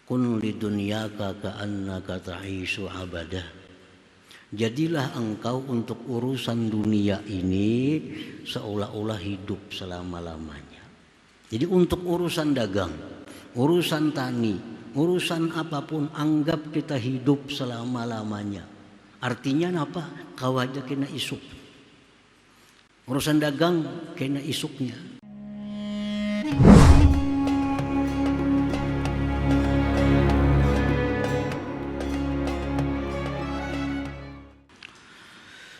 Kun lidunyaka ka'annaka ta'ishu abadah. Jadilah engkau untuk urusan dunia ini seolah-olah hidup selama-lamanya. Jadi untuk urusan dagang, urusan tani, urusan apapun, anggap kita hidup selama-lamanya. Artinya apa? Kau aja kena isuk. Urusan dagang kena isuknya.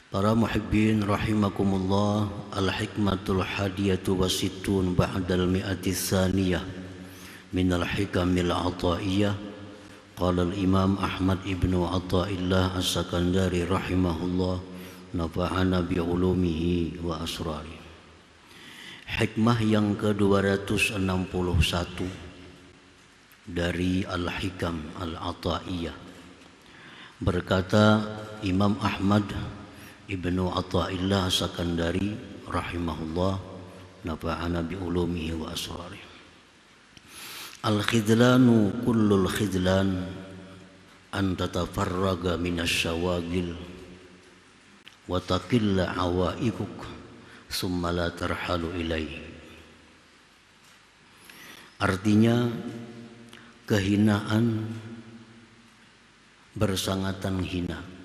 Para muhibbin rahimakumullah, al-hikmatul hadiyatu wasittun ba'dal mi'ati tsaniyah minal hikamil ataiyah. Qala al-imam Ahmad ibnu Athaillah as-Sakandari rahimahullah, nafa'ana bi'ulumihi wa asrari. Hikmah yang ke-261 dari al-hikam al-ataiyah. Berkata Imam Ahmad Ibnu Athaillah Sakandari rahimahullah, nafa'ana bi ulumihi wa asrari. Al-khidlanu kullul khidlan an tatafarraga minasy syawagil wa taqilla awaikuk summa la tarhalu ilaihi. Artinya, kehinaan bersangatan hina.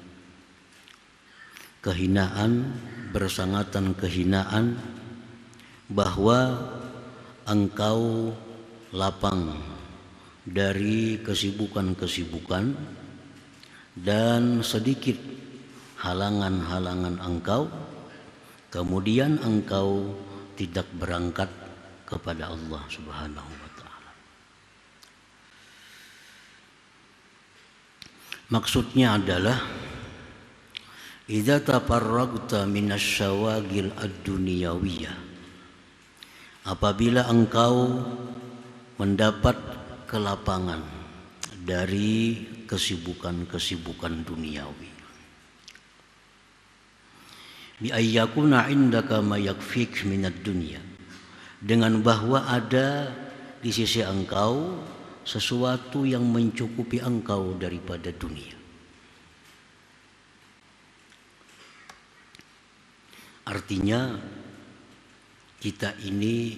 Kehinaan bersangatan kehinaan, bahwa engkau lapang dari kesibukan-kesibukan dan sedikit halangan-halangan engkau, kemudian engkau tidak berangkat kepada Allah Subhanahu wa ta'ala. Maksudnya adalah idza tafarragta minasy syawagil ad-dunyawiyah, apabila engkau mendapat kelapangan dari kesibukan-kesibukan duniawi, bi ayyakuna indaka ma yakfik minad dunya, dengan bahwa ada di sisi engkau sesuatu yang mencukupi engkau daripada dunia. Artinya, kita ini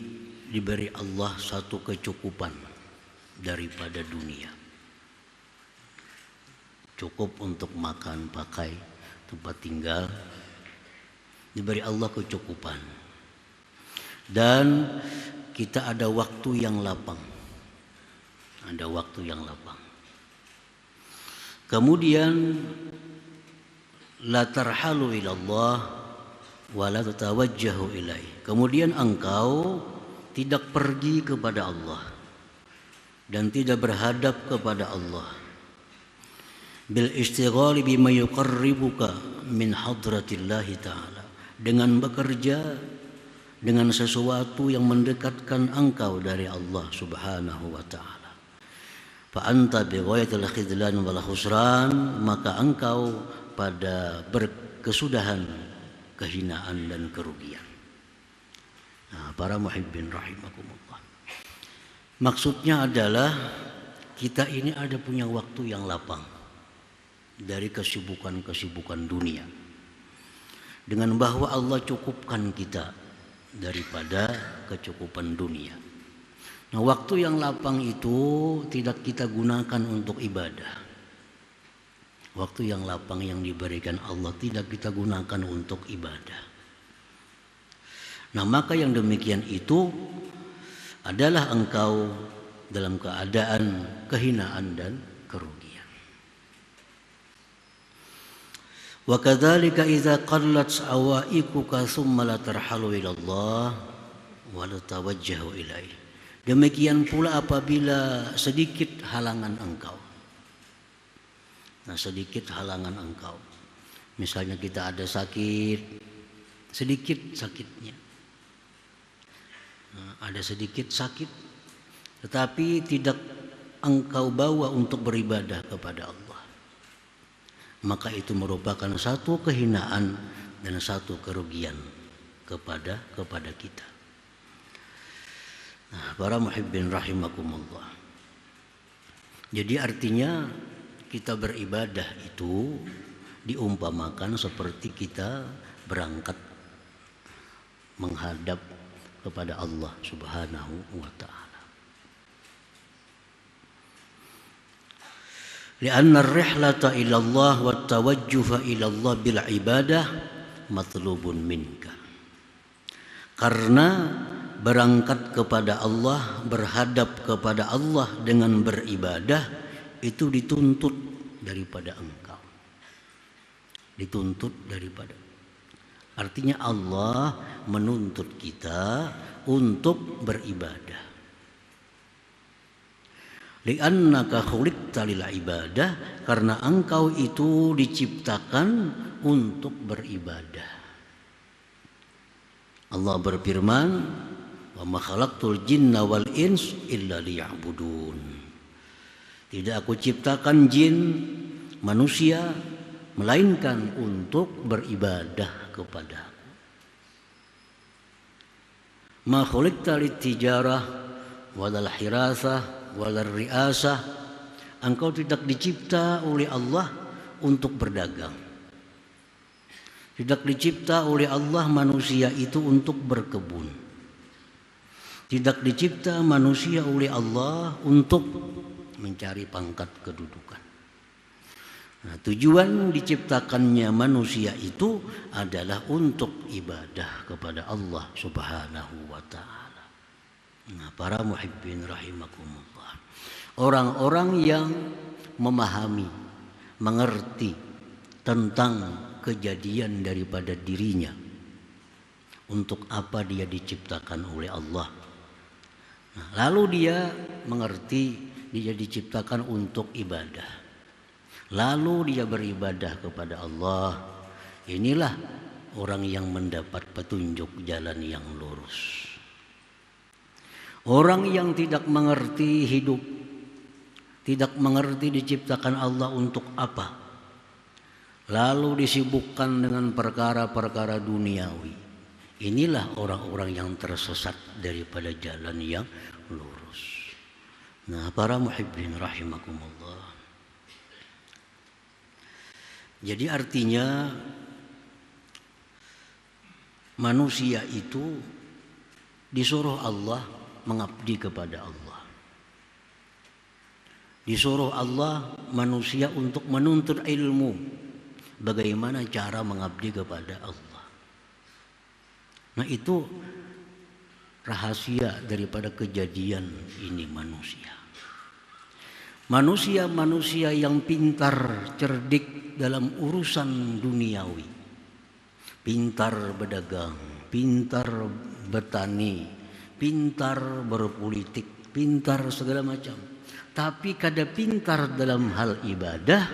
diberi Allah satu kecukupan daripada dunia. Cukup untuk makan, pakai, tempat tinggal. Diberi Allah kecukupan. Dan kita ada waktu yang lapang. Ada waktu yang lapang. Kemudian, la tarhalu ilallah wala tatawajjahu ilaih. Kemudian engkau tidak pergi kepada Allah dan tidak berhadap kepada Allah. Bil istighali bima yuqarribuka min hadratillahi ta'ala, dengan bekerja dengan sesuatu yang mendekatkan engkau dari Allah Subhanahu wa ta'ala. Fa anta bi ghayatil khidlan wal khusran, maka engkau pada berkesudahan, kehinaan dan kerugian. Nah, para muhibbin rahimakumullah, maksudnya adalah kita ini ada punya waktu yang lapang dari kesibukan-kesibukan dunia, dengan bahwa Allah cukupkan kita daripada kecukupan dunia. Nah, waktu yang lapang itu tidak kita gunakan untuk ibadah. Waktu yang lapang yang diberikan Allah tidak kita gunakan untuk ibadah. Nah, maka yang demikian itu adalah engkau dalam keadaan kehinaan dan kerugian. Wa kadzalika idza qallat awaikuka tsumma la tarhalu ila Allah wa la tawajjahu ilaihi. Demikian pula apabila sedikit halangan engkau. Nah, sedikit halangan engkau. Misalnya kita ada sakit, sedikit sakitnya. Nah, ada sedikit sakit, tetapi tidak engkau bawa untuk beribadah kepada Allah. Maka itu merupakan satu kehinaan dan satu kerugian kepada kita. Nah, para muhibbin rahimakumullah, Jadi artinya kita beribadah itu diumpamakan seperti kita berangkat menghadap kepada Allah Subhanahu wa ta'ala. Lianna ar-rihlata ila Allah wa tawajjuha ila Allah bil ibadah matlubun minka. Karena berangkat kepada Allah, berhadap kepada Allah dengan beribadah itu dituntut daripada engkau. Dituntut daripada. Artinya Allah menuntut kita untuk beribadah. Li'annaka khuliqta lil ibadah, karena engkau itu diciptakan untuk beribadah. Allah berfirman, "Wa ma khalaqtul jinna wal ins illa liya'budun." Tidak aku ciptakan jin, manusia, melainkan untuk beribadah kepadaku. Ma khuliqta lit-tijarah walal hirasah walal riasah. Engkau tidak dicipta oleh Allah untuk berdagang. Tidak dicipta oleh Allah manusia itu untuk berkebun. Tidak dicipta manusia oleh Allah untuk mencari pangkat kedudukan. Nah, tujuan diciptakannya manusia itu adalah untuk ibadah kepada Allah Subhanahu wa ta'ala. Nah, para muhibbin rahimakumullah, orang-orang yang memahami, mengerti tentang kejadian daripada dirinya, untuk apa dia diciptakan oleh Allah. Nah, lalu dia mengerti dia diciptakan untuk ibadah. Lalu dia beribadah kepada Allah. Inilah orang yang mendapat petunjuk jalan yang lurus. Orang yang tidak mengerti hidup, tidak mengerti diciptakan Allah untuk apa, lalu disibukkan dengan perkara-perkara duniawi. Inilah orang-orang yang tersesat daripada jalan yang lurus. Nah, para muhibbin rahimakumullah. Jadi artinya manusia itu disuruh Allah mengabdi kepada Allah. Disuruh Allah manusia untuk menuntut ilmu. Bagaimana cara mengabdi kepada Allah. Nah, itu rahasia daripada kejadian ini manusia. Manusia-manusia yang pintar, cerdik dalam urusan duniawi, pintar berdagang, pintar bertani, pintar berpolitik, pintar segala macam. Tapi kada pintar dalam hal ibadah,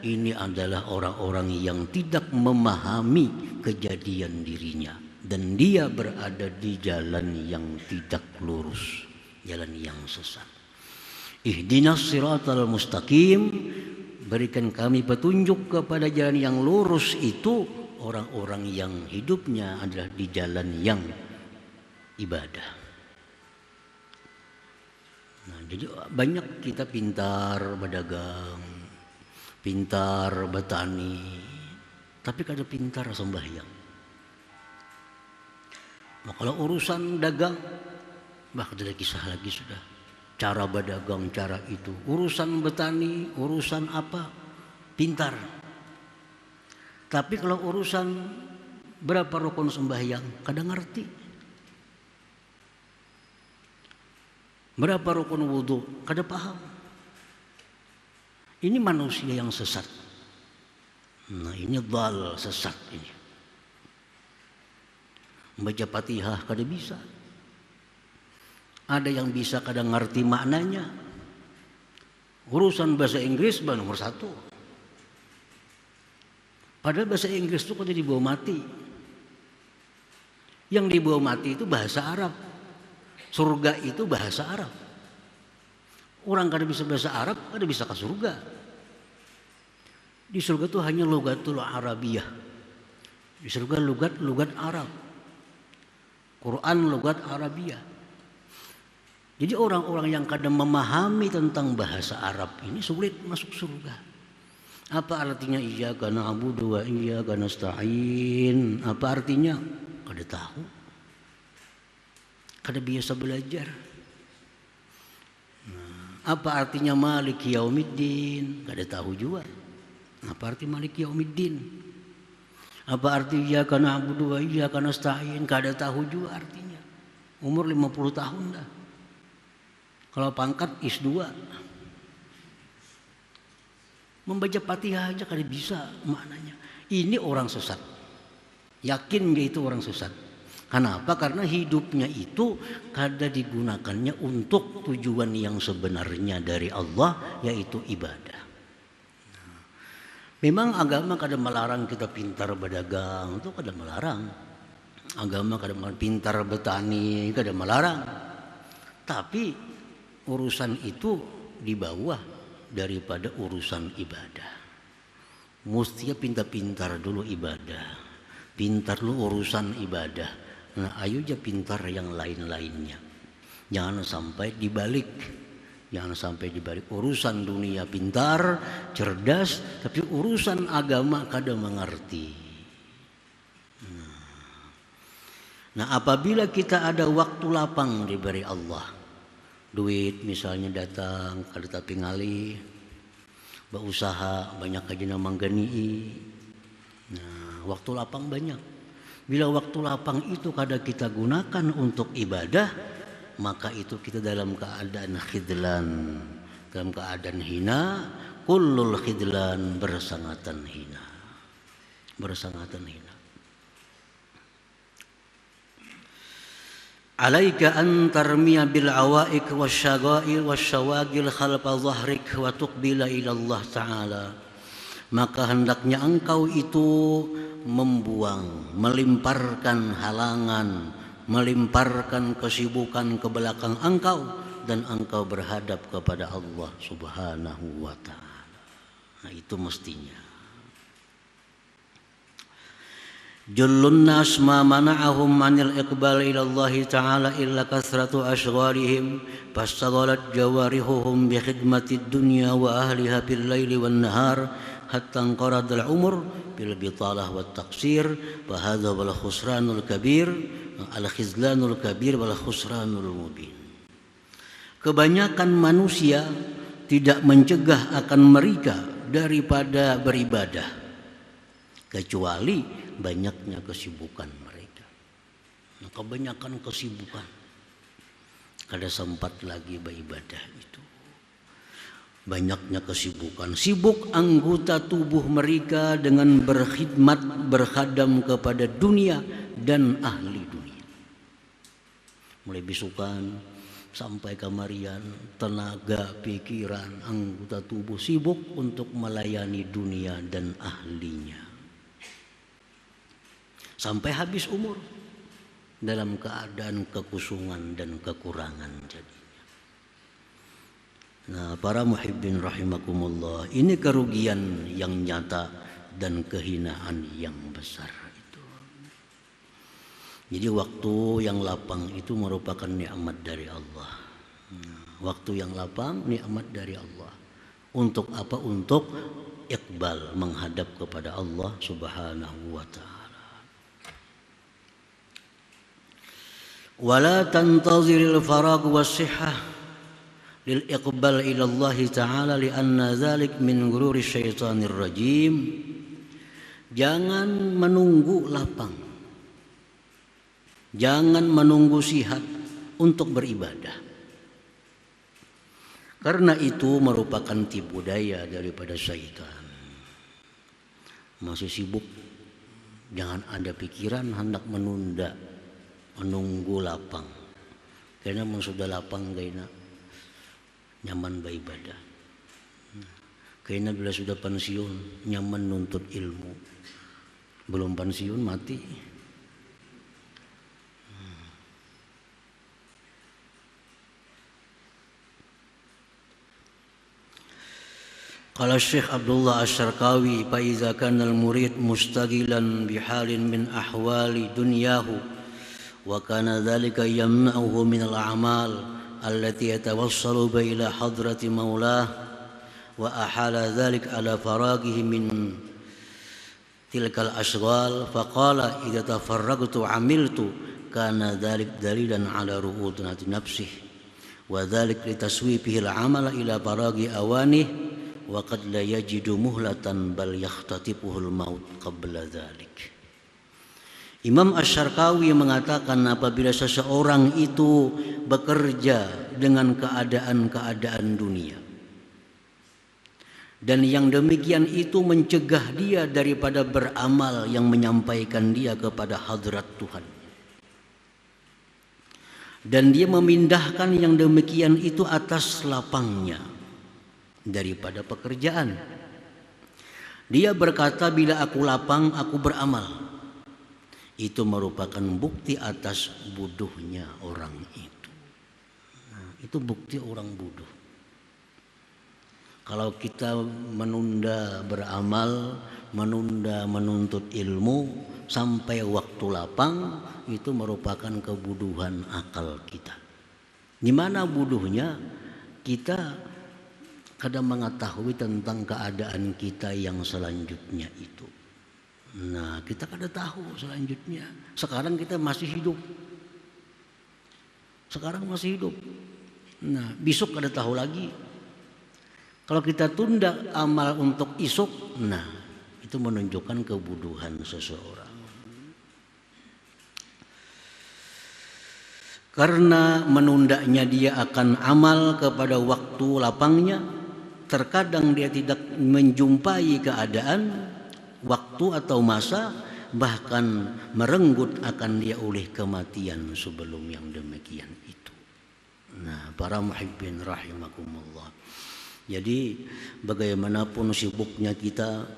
ini adalah orang-orang yang tidak memahami kejadian dirinya. Dan dia berada di jalan yang tidak lurus, jalan yang sesat. Ihdinas siratal mustaqim, berikan kami petunjuk kepada jalan yang lurus. Itu orang-orang yang hidupnya adalah di jalan yang ibadah. Nah, jadi banyak kita pintar berdagang, pintar bertani, tapi kada pintar sembahyang. Nah, kalau urusan dagang, ada kisah lagi sudah. Cara berdagang, cara itu. Urusan bertani, urusan apa, pintar. Tapi kalau urusan berapa rukun sembahyang, kadang ngerti. Berapa rukun wudhu, kada paham. Ini manusia yang sesat. Nah, ini dhal, sesat ini. Membaca Fatihah kada bisa. Ada yang bisa kadang ngerti maknanya. Urusan bahasa Inggris nomor 1. Padahal bahasa Inggris itu kada dibawa mati. Yang dibawa mati itu bahasa Arab. Surga itu bahasa Arab. Orang kada bisa bahasa Arab, kada bisa ke surga. Di surga itu hanya lugatul Arabiyah. Di surga lugat Arab. Quran lugat Arabiyah. Jadi orang-orang yang kadang memahami tentang bahasa Arab ini sulit masuk surga. Apa artinya iyyaka na'budu wa iyyaka nasta'in? Apa artinya? Kada tahu. Kada biasa belajar. Apa artinya Maliki Yaumiddin? Kada tahu juga. Apa arti Maliki Yaumiddin? Apa arti iyyaka na'budu wa iyyaka nasta'in? Kada tahu juga artinya. Umur 50 tahun dah. Kalau pangkat IS2. Membaca Fatihah aja kada bisa maknanya. Ini orang sesat. Yakin dia itu orang sesat. Kenapa? Karena hidupnya itu kada digunakannya untuk tujuan yang sebenarnya dari Allah, yaitu ibadah. Memang agama kada melarang kita pintar berdagang, itu kada melarang. Agama kada melarang pintar bertani, kada melarang. Tapi urusan itu di bawah daripada urusan ibadah. Mestinya pintar-pintar dulu ibadah. Pintar dulu urusan ibadah. Nah, ayo aja pintar yang lain-lainnya. Jangan sampai dibalik. Jangan sampai dibalik. Urusan dunia pintar, cerdas, tapi urusan agama kada mengerti. Nah, apabila kita ada waktu lapang diberi Allah, duit misalnya datang kada tapi ngalih, berusaha banyak aja manggani. Nah, waktu lapang banyak. Bila waktu lapang itu kada kita gunakan untuk ibadah, maka itu kita dalam keadaan khidlan, dalam keadaan hina. Kullul khidlan, bersangatan hina. Bersangatan hina. Alaika an tarmiya bil awaik wasyaghail wasyawagil khalfa dhahrik wa tuqbila ila Allah Ta'ala. Maka hendaknya engkau itu membuang, melimparkan halangan, melimparkan kesibukan ke belakang engkau, dan engkau berhadap kepada Allah Subhanahu wa Ta'ala. Nah, itu mestinya. Jullun nas ma mana'ahum anil iqbal ila Allah Ta'ala illa kathratu ashghalihim fastaghalat jawarihuhum bi khidmatid dunya wa ahliha bil laili wan nahar hatta anqarada al umur bil bitalah wat taqsir wa hadha wal khusranul kabir al khizlanul kabir wal khusranul mubin. Kebanyakan manusia tidak mencegah akan mereka daripada beribadah kecuali banyaknya kesibukan mereka. Nah, kebanyakan kesibukan, kada sempat lagi beribadah itu. Banyaknya kesibukan, sibuk anggota tubuh mereka dengan berkhidmat, berkhadam kepada dunia dan ahli dunia. Mulai bisukan sampai kamarian, tenaga, pikiran, anggota tubuh sibuk untuk melayani dunia dan ahlinya. Sampai habis umur dalam keadaan kekusungan dan kekurangan jadinya. Nah, para muhibbin rahimakumullah, ini kerugian yang nyata dan kehinaan yang besar itu. Jadi waktu yang lapang itu merupakan nikmat dari Allah. Waktu yang lapang nikmat dari Allah. Untuk apa? Untuk iqbal, menghadap kepada Allah Subhanahu wa Ta'ala. Wala tantaziril farag was-sihhah lil iqbal ila Allah Ta'ala lianna dzalik min ghururi syaitanir rajim. Jangan menunggu lapang, jangan menunggu sihat untuk beribadah, karena itu merupakan tipu daya daripada syaitan. Masih sibuk, jangan ada pikiran hendak menunda, menunggu lapang. Karena memang sudah lapang kayaknya nyaman beribadah. Kayaknya bila sudah pensiun nyaman nuntut ilmu. Belum pensiun mati. Qala Syekh Abdullah Asy-Syarqawi, fa iza kana al-murid mustaghilan bihalin min ahwali dunyahu wa kana dhalika yamna'uhu min al-a'mal allati yatawassalu bi ila hadrati maulah wa ahala dzalik ala faraghihi min tilkal ashghal faqala idza tafarragtu amiltu kana dzalik dalilan ala ru'udati nafsih wa dzalik litaswifihi al-amala ila faraghi awanih wa qad la yajidu muhlatan bal yakhtatibuhu al-maut qabla dzalik. Imam Asy-Syarqawi mengatakan apabila seseorang itu bekerja dengan keadaan-keadaan dunia dan yang demikian itu mencegah dia daripada beramal yang menyampaikan dia kepada hadrat Tuhan, dan dia memindahkan yang demikian itu atas lapangnya daripada pekerjaan. Dia berkata, bila aku lapang aku beramal. Itu merupakan bukti atas bodohnya orang itu. Nah, itu bukti orang bodoh. Kalau kita menunda beramal, menunda menuntut ilmu sampai waktu lapang, itu merupakan kebodohan akal kita. Di mana bodohnya? Kita kadang mengetahui tentang keadaan kita yang selanjutnya itu. Nah, kita kada tahu selanjutnya. Sekarang kita masih hidup. Sekarang masih hidup. Nah, besok kada tahu lagi. Kalau kita tunda amal untuk esok, nah, itu menunjukkan kebodohan seseorang. Karena menundanya dia akan amal kepada waktu lapangnya, terkadang dia tidak menjumpai keadaan, waktu atau masa, bahkan merenggut akan dia oleh kematian sebelum yang demikian itu. Nah, para muhibbin rahimakumullah. Jadi bagaimanapun sibuknya kita,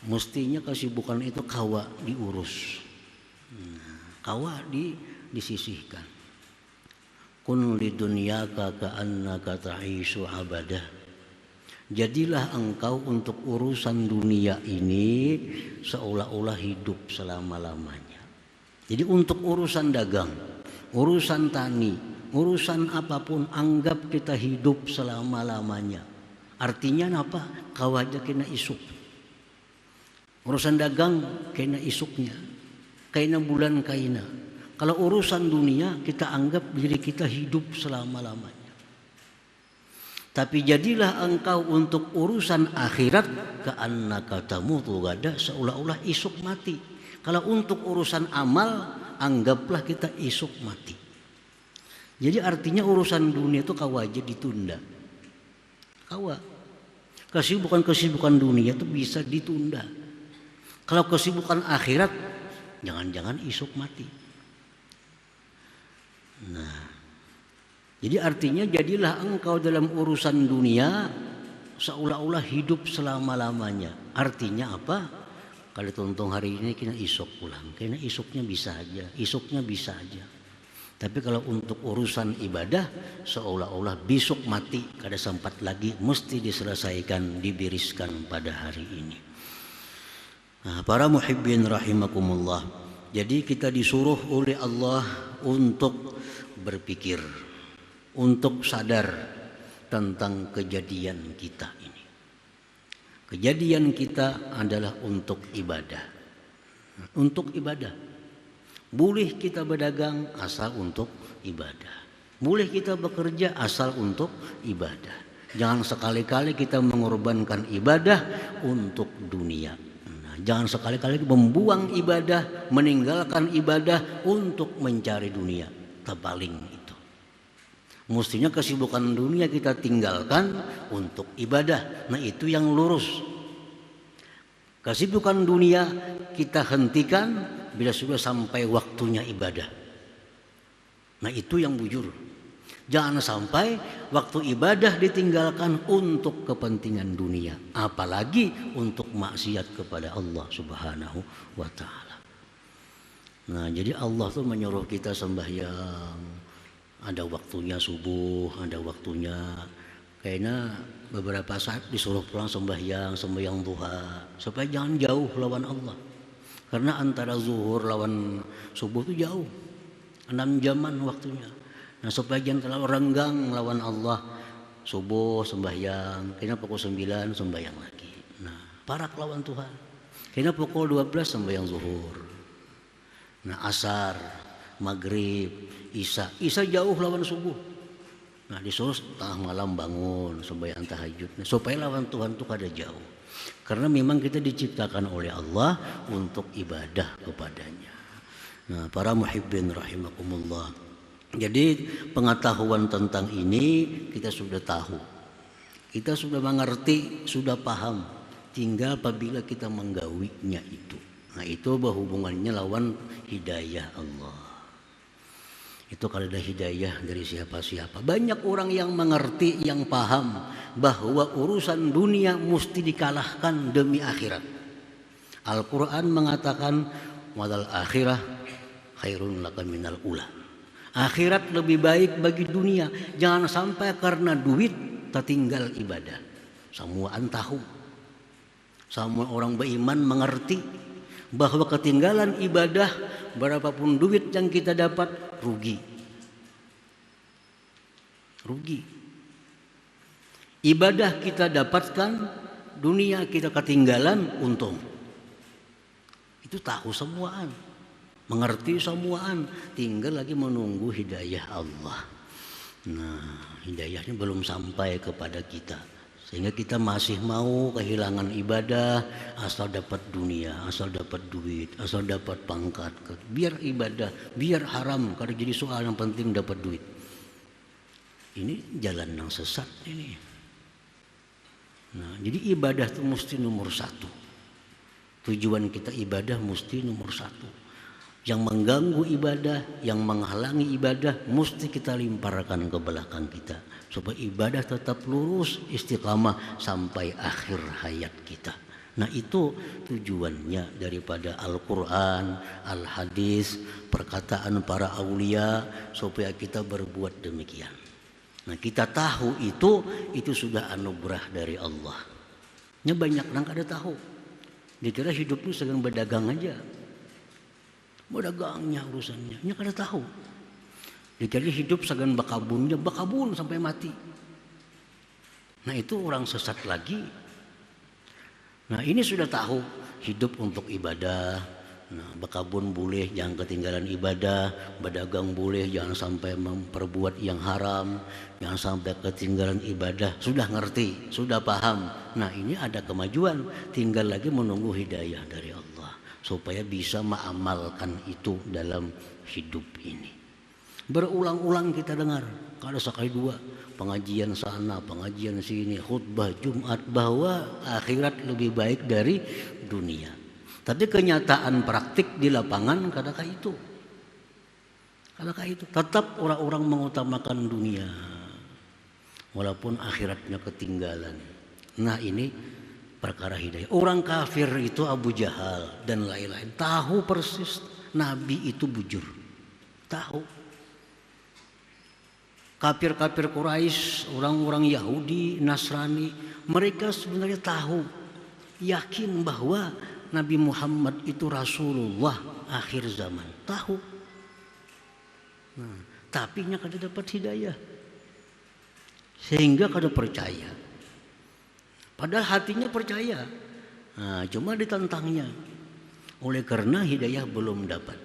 mestinya kesibukan itu kawa diurus. Nah, kawa disisihkan. Kun lidunyaka ka'annaka ta'ishu abadah. Jadilah engkau untuk urusan dunia ini seolah-olah hidup selama-lamanya. Jadi untuk urusan dagang, urusan tani, urusan apapun, anggap kita hidup selama-lamanya. Artinya apa? Kau aja kena isuk. Urusan dagang kena isuknya, kena bulan kaina. Kalau urusan dunia kita anggap diri kita hidup selama-lamanya. Tapi jadilah engkau untuk urusan akhirat ka'annaka tamutu gada, seolah-olah esok mati. Kalau untuk urusan amal, anggaplah kita esok mati. Jadi artinya urusan dunia itu kau aja ditunda. Kawa. Kesibukan-kesibukan dunia itu bisa ditunda. Kalau kesibukan akhirat, jangan-jangan esok mati. Nah, jadi artinya jadilah engkau dalam urusan dunia seolah-olah hidup selama-lamanya. Artinya apa? Kalau tonton hari ini kena isok pulang, kena isoknya bisa aja, isoknya bisa aja. Tapi kalau untuk urusan ibadah seolah-olah besok mati, kada sempat lagi, mesti diselesaikan, dibereskan pada hari ini. Nah, para muhibbin rahimakumullah. Jadi kita disuruh oleh Allah untuk berpikir, untuk sadar tentang kejadian kita ini. Kejadian kita adalah untuk ibadah. Untuk ibadah. Boleh kita berdagang asal untuk ibadah. Boleh kita bekerja asal untuk ibadah. Jangan sekali-kali kita mengorbankan ibadah untuk dunia. Nah, jangan sekali-kali membuang ibadah, meninggalkan ibadah untuk mencari dunia. Terbaling itu. Mestinya kesibukan dunia kita tinggalkan untuk ibadah. Nah, itu yang lurus. Kesibukan dunia kita hentikan bila sudah sampai waktunya ibadah. Nah, itu yang bujur. Jangan sampai waktu ibadah ditinggalkan untuk kepentingan dunia, apalagi untuk maksiat kepada Allah Subhanahu wa taala. Nah, jadi Allah tuh menyuruh kita sembahyang. Ada waktunya subuh, ada waktunya. Kayaknya beberapa saat disuruh pulang sembahyang duha, supaya jangan jauh lawan Allah. Karena antara zuhur lawan subuh itu jauh, 6 jaman waktunya. Nah, sebagian terlalu renggang lawan Allah. Subuh sembahyang, kayaknya pukul 9 sembahyang lagi. Nah, parak lawan Tuhan. Kayaknya pukul 12 sembahyang zuhur. Nah, asar, maghrib, isya jauh lawan subuh. Nah, disuruh tengah malam bangun sembahyang tahajud. Nah, supaya lawan Tuhan itu kada jauh. Karena memang kita diciptakan oleh Allah untuk ibadah kepadanya. Nah, para muhibbin rahimakumullah. Jadi pengetahuan tentang ini kita sudah tahu. Kita sudah mengerti, sudah paham. Tinggal apabila kita menggawinya itu. Nah, itu berhubungannya lawan hidayah Allah. Itu kalau ada hidayah dari siapa-siapa. Banyak orang yang mengerti, yang paham bahwa urusan dunia mesti dikalahkan demi akhirat. Al-Quran mengatakan wadal akhirah khairun laka minal ula. Akhirat lebih baik bagi dunia. Jangan sampai karena duit tertinggal ibadah. Semuaan tahu. Semua orang beriman mengerti bahwa ketinggalan ibadah berapapun duit yang kita dapat rugi. Rugi. Ibadah kita dapatkan, dunia kita ketinggalan, untung. Itu tahu semuaan. Mengerti semuaan, tinggal lagi menunggu hidayah Allah. Nah, hidayahnya belum sampai kepada kita, sehingga kita masih mau kehilangan ibadah asal dapat dunia, asal dapat duit, asal dapat pangkat. Biar ibadah, biar haram, karena jadi soal yang penting dapat duit. Ini jalan yang sesat ini. Nah, jadi ibadah itu mesti nomor satu. Tujuan kita ibadah mesti nomor satu. Yang mengganggu ibadah, yang menghalangi ibadah mesti kita limparkan ke belakang kita supaya ibadah tetap lurus istiqamah sampai akhir hayat kita. Nah, itu tujuannya daripada Al-Quran, Al-Hadis, perkataan para aulia supaya kita berbuat demikian. Nah, kita tahu itu sudah anugerah dari Allah. Nya banyak orang kada tahu. Dikira hidup itu sedang berdagang aja. Berdagangnya urusannya, nya kada tahu. Dikira hidup segan bakabunnya, bakabun sampai mati. Nah, itu orang sesat lagi. Nah, ini sudah tahu hidup untuk ibadah. Nah, bakabun boleh, jangan ketinggalan ibadah. Berdagang boleh, jangan sampai memperbuat yang haram. Jangan sampai ketinggalan ibadah. Sudah ngerti, sudah paham. Nah, ini ada kemajuan. Tinggal lagi menunggu hidayah dari Allah supaya bisa mengamalkan itu dalam hidup ini. Berulang-ulang kita dengar, kada sekali dua, pengajian sana, pengajian sini, khutbah Jumat, bahwa akhirat lebih baik dari dunia. Tapi kenyataan praktik di lapangan kadang itu. Kadang itu tetap orang-orang mengutamakan dunia walaupun akhiratnya ketinggalan. Nah, ini perkara hidayah. Orang kafir itu Abu Jahal dan lain-lain tahu persis Nabi itu bujur. Tahu. Kafir-kafir Quraisy, orang-orang Yahudi, Nasrani, mereka sebenarnya tahu, yakin bahwa Nabi Muhammad itu Rasulullah akhir zaman. Tahu. Nah, tapi nya kada dapat hidayah. Sehingga kada percaya. Padahal hatinya percaya. Nah, cuma ditantangnya. Oleh karena hidayah belum dapat.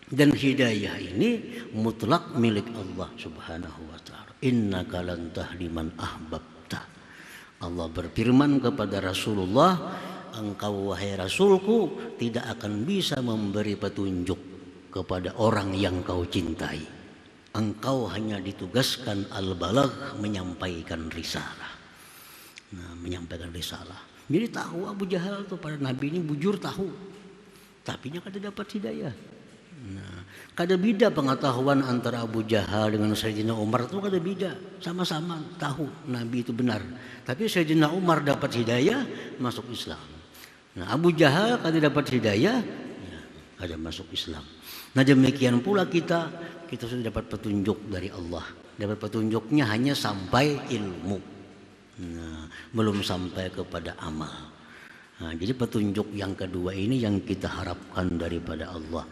Dan hidayah ini mutlak milik Allah Subhanahu wa ta'ala. Innaka lan tahdi man ahbabta. Allah berfirman kepada Rasulullah, engkau wahai Rasulku tidak akan bisa memberi petunjuk kepada orang yang kau cintai. Engkau hanya ditugaskan al-balagh, menyampaikan risalah. Nah, menyampaikan risalah. Jadi tahu Abu Jahal tuh pada Nabi ini bujur tahu. Tapi nya kada dapat hidayah. Nah, kada beda pengetahuan antara Abu Jahal dengan Sayyidina Umar itu kada beda. Sama-sama tahu Nabi itu benar. Tapi Sayyidina Umar dapat hidayah masuk Islam. Nah, Abu Jahal kada dapat hidayah, ya, kada masuk Islam. Nah, demikian pula kita sudah dapat petunjuk dari Allah. Dapat petunjuknya hanya sampai ilmu. Nah, belum sampai kepada amal. Nah, jadi petunjuk yang kedua ini yang kita harapkan daripada Allah.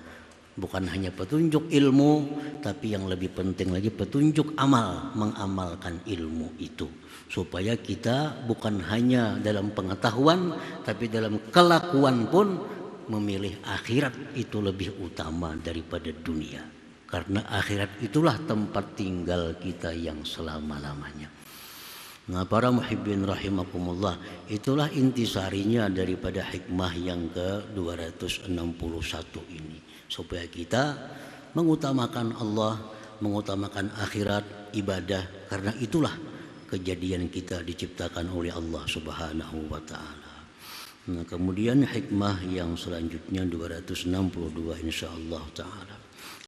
Bukan hanya petunjuk ilmu, tapi yang lebih penting lagi petunjuk amal, mengamalkan ilmu itu. Supaya kita bukan hanya dalam pengetahuan, tapi dalam kelakuan pun memilih akhirat itu lebih utama daripada dunia. Karena akhirat itulah tempat tinggal kita yang selama-lamanya. Nah, para muhibbin rahimakumullah, itulah intisarinya daripada hikmah yang ke-261 ini. Supaya kita mengutamakan Allah, mengutamakan akhirat, ibadah, karena itulah kejadian kita diciptakan oleh Allah Subhanahu wa taala. Nah, kemudian hikmah yang selanjutnya 262 insyaallah taala.